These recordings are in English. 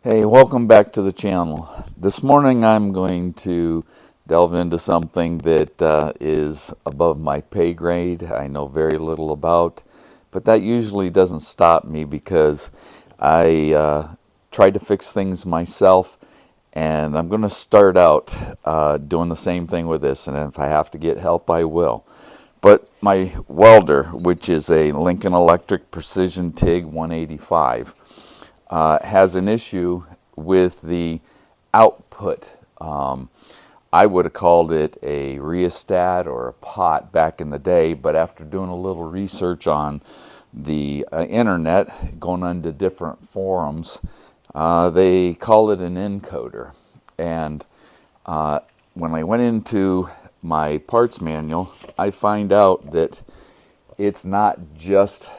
Hey, welcome back to the channel. This morning I'm going to delve into something that is above my pay grade. I know very little about, but that usually doesn't stop me because I try to fix things myself, and I'm going to start out doing the same thing with this, and if I have to get help, I will. But my welder, which is a Lincoln Electric Precision TIG 185, has an issue with the output. I would have called it a rheostat or a pot back in the day, but after doing a little research on the internet, going onto different forums, they call it an encoder. And when I went into my parts manual, I find out that it's not just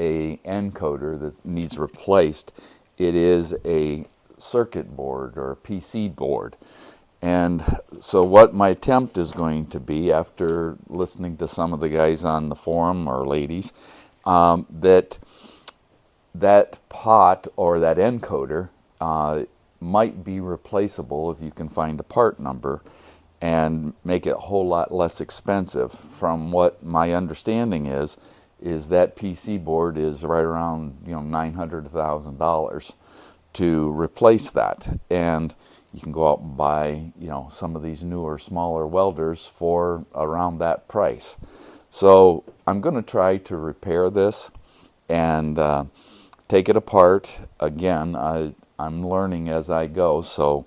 a encoder that needs replaced. It is a circuit board or a PC board. And so what my attempt is going to be, after listening to some of the guys on the forum or ladies, that pot or that encoder might be replaceable if you can find a part number and make it a whole lot less expensive. From what my understanding is that PC board is right around $900,000 to replace that, and you can go out and buy some of these newer, smaller welders for around that price. So I'm going to try to repair this and take it apart. Again, I'm learning as I go, so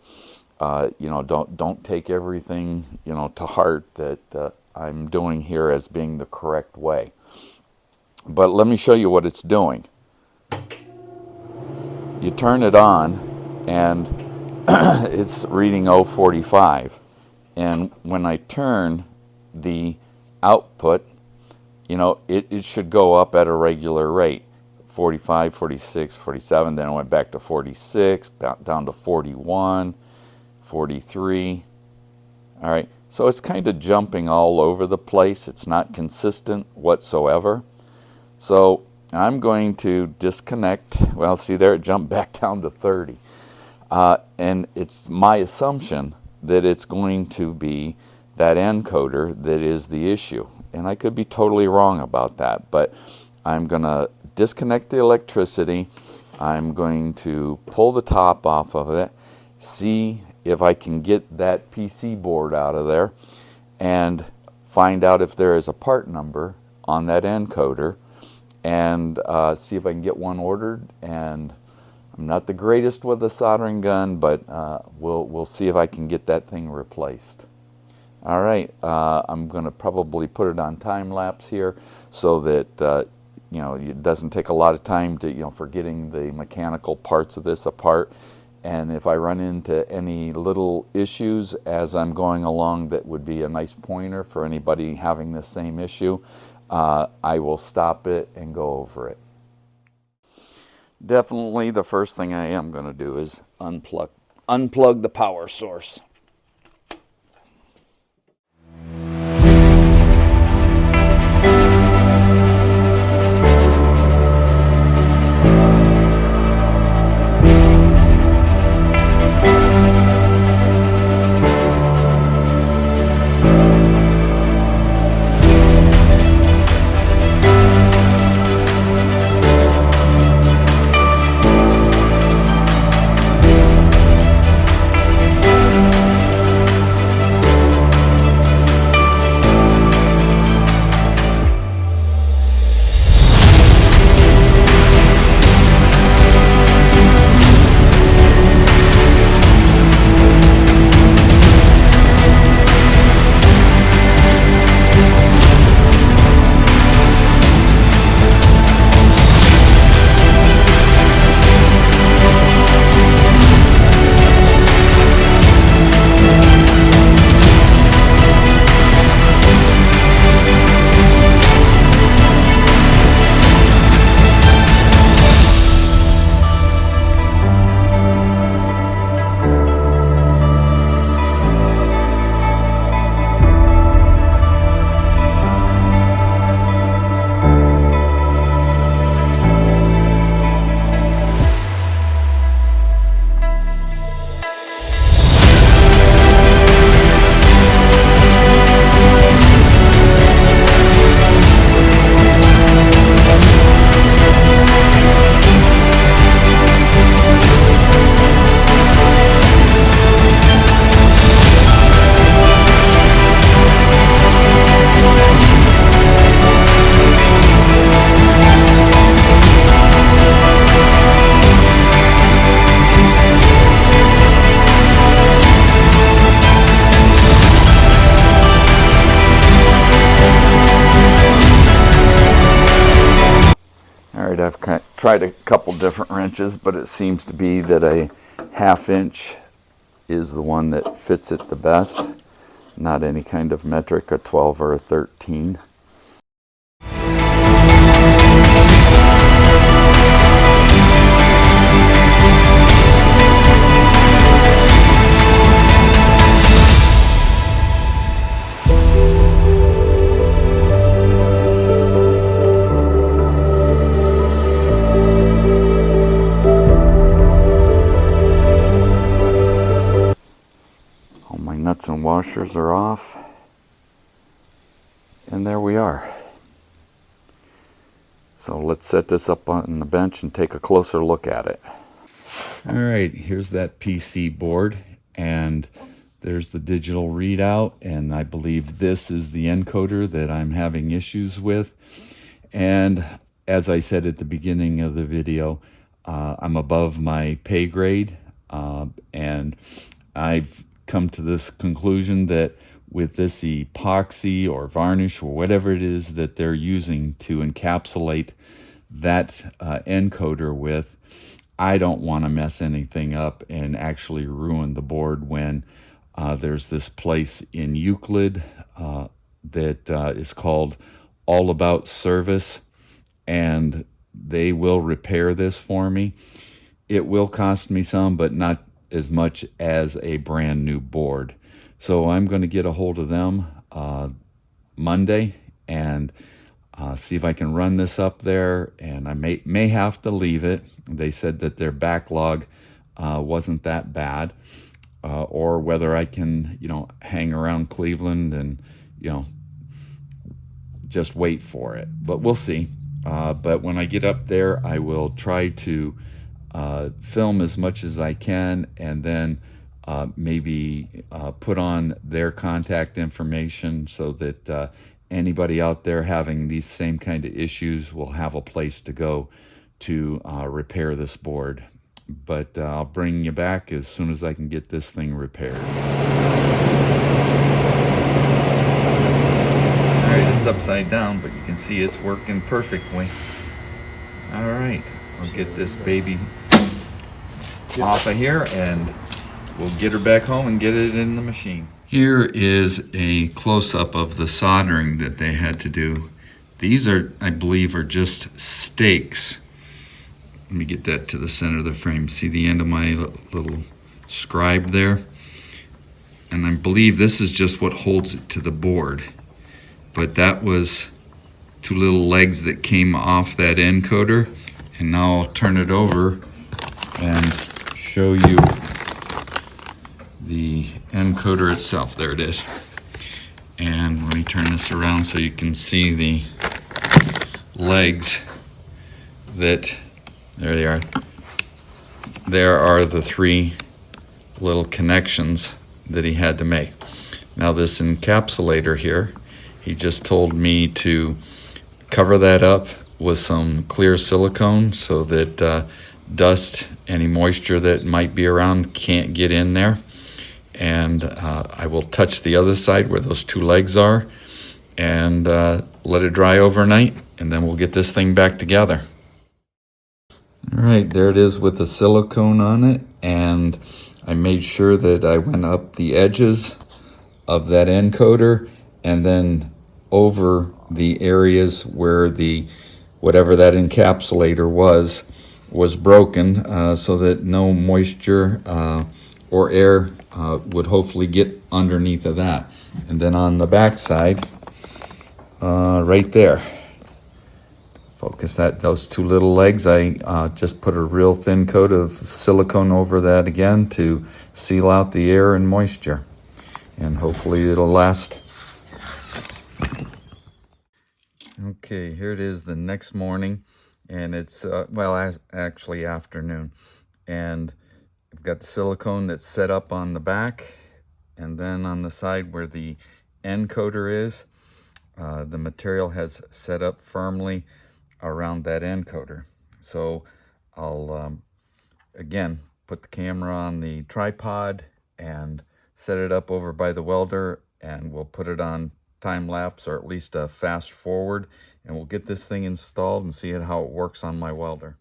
don't take everything to heart that I'm doing here as being the correct way. But let me show you what it's doing. You turn it on and it's reading 045, and when I turn the output, it should go up at a regular rate, 45, 46, 47, then it went back to 46, down to 41, 43. All right, so it's kind of jumping all over the place. It's not consistent whatsoever. So I'm going to disconnect. Well, see there, it jumped back down to 30. And it's my assumption that it's going to be that encoder that is the issue. And I could be totally wrong about that, but I'm going to disconnect the electricity. I'm going to pull the top off of it, see if I can get that PC board out of there, and find out if there is a part number on that encoder, and see if I can get one ordered. And I'm not the greatest with a soldering gun, but we'll see if I can get that thing replaced. All right, I'm going to probably put it on time lapse here so that it doesn't take a lot of time to for getting the mechanical parts of this apart. And if I run into any little issues as I'm going along, that would be a nice pointer for anybody having the same issue. I will stop it and go over it. Definitely the first thing I am going to do is unplug the power source. tried a couple different wrenches, but it seems to be that a 1/2 inch is the one that fits it the best, not any kind of metric, a 12 or a 13. Nuts and washers are off, and there we are. So let's set this up on the bench and take a closer look at it. All right, here's that PC board, and there's the digital readout, and I believe this is the encoder that I'm having issues with. And as I said at the beginning of the video, I'm above my pay grade, and I've come to this conclusion that with this epoxy or varnish or whatever it is that they're using to encapsulate that encoder with, I don't want to mess anything up and actually ruin the board when there's this place in Euclid that is called All About Service, and they will repair this for me. It will cost me some, but not as much as a brand new board. So I'm going to get a hold of them Monday and see if I can run this up there, and I may have to leave it. They said that their backlog wasn't that bad, or whether I can, hang around Cleveland and, just wait for it. But we'll see. But when I get up there, I will try to film as much as I can, and then maybe put on their contact information so that anybody out there having these same kind of issues will have a place to go to repair this board. But I'll bring you back as soon as I can get this thing repaired. All right, it's upside down, but you can see it's working perfectly. All right, we'll get this baby off of here, and we'll get her back home and get it in the machine. Here is a close-up of the soldering that they had to do. These are, I believe, are just stakes. Let me get that to the center of the frame. See the end of my little scribe there? And I believe this is just what holds it to the board. But that was 2 little legs that came off that encoder. And now I'll turn it over and show you the encoder itself. There it is. And let me turn this around so you can see the legs that, there they are. There are the 3 little connections that he had to make. Now this encapsulator here, he just told me to cover that up with some clear silicone so that dust, any moisture that might be around can't get in there. And I will touch the other side where those 2 legs are and let it dry overnight, and then we'll get this thing back together. All right, there it is with the silicone on it, and I made sure that I went up the edges of that encoder and then over the areas where the whatever that encapsulator was broken, so that no moisture or air would hopefully get underneath of that. And then on the back side, right there, focus that, those 2 little legs, I just put a real thin coat of silicone over that again to seal out the air and moisture, and hopefully it'll last. Okay, here it is the next morning, and it's well, actually afternoon, and I've got the silicone that's set up on the back, and then on the side where the encoder is, the material has set up firmly around that encoder. So I'll again put the camera on the tripod and set it up over by the welder, and we'll put it on time lapse, or at least a fast forward, and we'll get this thing installed and see how it works on my welder.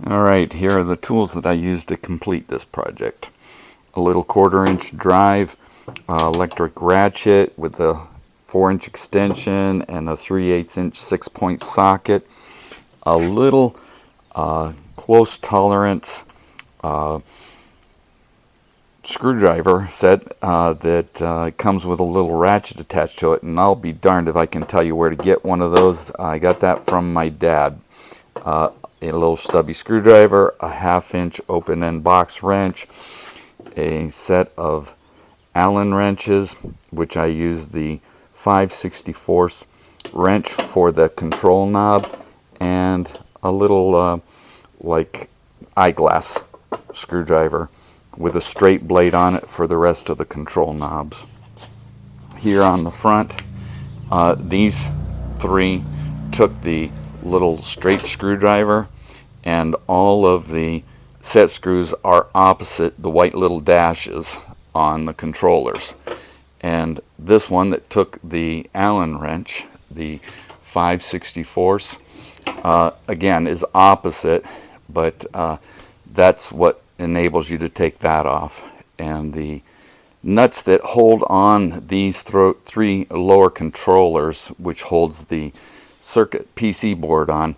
Alright, here are the tools that I used to complete this project. A little 1/4-inch drive, electric ratchet with a 4-inch extension and a 3/8-inch 6-point socket, a little close tolerance screwdriver set that comes with a little ratchet attached to it, and I'll be darned if I can tell you where to get one of those. I got that from my dad. A little stubby screwdriver, a 1/2-inch open-end box wrench, a set of Allen wrenches, which I use the 5/64 wrench for the control knob, and a little like eyeglass screwdriver with a straight blade on it for the rest of the control knobs. Here on the front, these three took the little straight screwdriver, and all of the set screws are opposite the white little dashes on the controllers. And this one that took the Allen wrench, the 5/64, again is opposite, but that's what enables you to take that off. And the nuts that hold on these three lower controllers, which holds the circuit PC board on,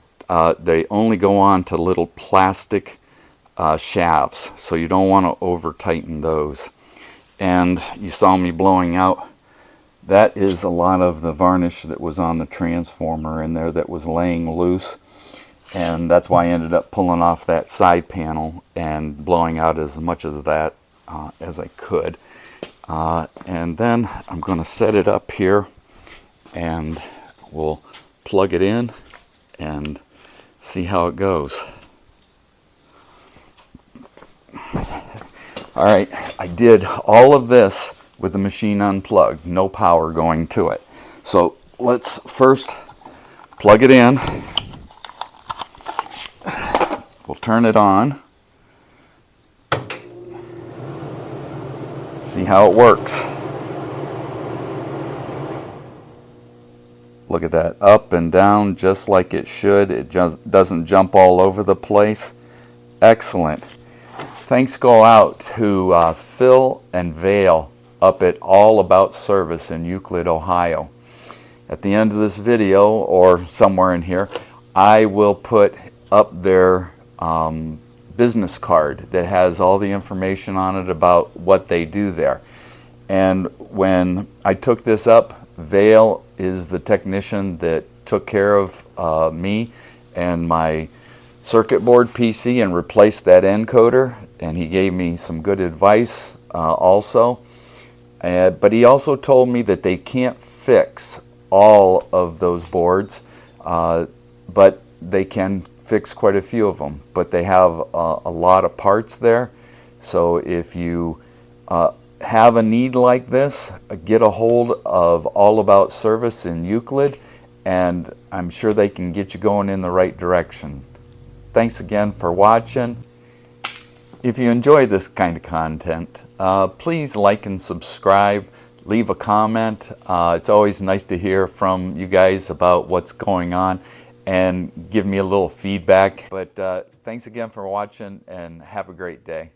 they only go on to little plastic shafts, so you don't want to over tighten those. And you saw me blowing out, that is a lot of the varnish that was on the transformer in there that was laying loose, and that's why I ended up pulling off that side panel and blowing out as much of that as I could. And then I'm going to set it up here, and we'll plug it in and see how it goes. Alright, I did all of this with the machine unplugged, no power going to it. So let's first plug it in. We'll turn it on. See how it works. Look at that, up and down just like it should. It just doesn't jump all over the place. Excellent. Thanks go out to Phil and Vale up at All About Service in Euclid, Ohio. At the end of this video, or somewhere in here, I will put up their business card that has all the information on it about what they do there. And when I took this up, Vale is the technician that took care of me and my circuit board PC and replaced that encoder, and he gave me some good advice also. But he also told me that they can't fix all of those boards, but they can fix quite a few of them. But they have a lot of parts there, so if you have a need like this, get a hold of All About Service in Euclid, and I'm sure they can get you going in the right direction. Thanks again for watching. If you enjoy this kind of content, please like and subscribe. Leave a comment. It's always nice to hear from you guys about what's going on and give me a little feedback. But thanks again for watching, and have a great day.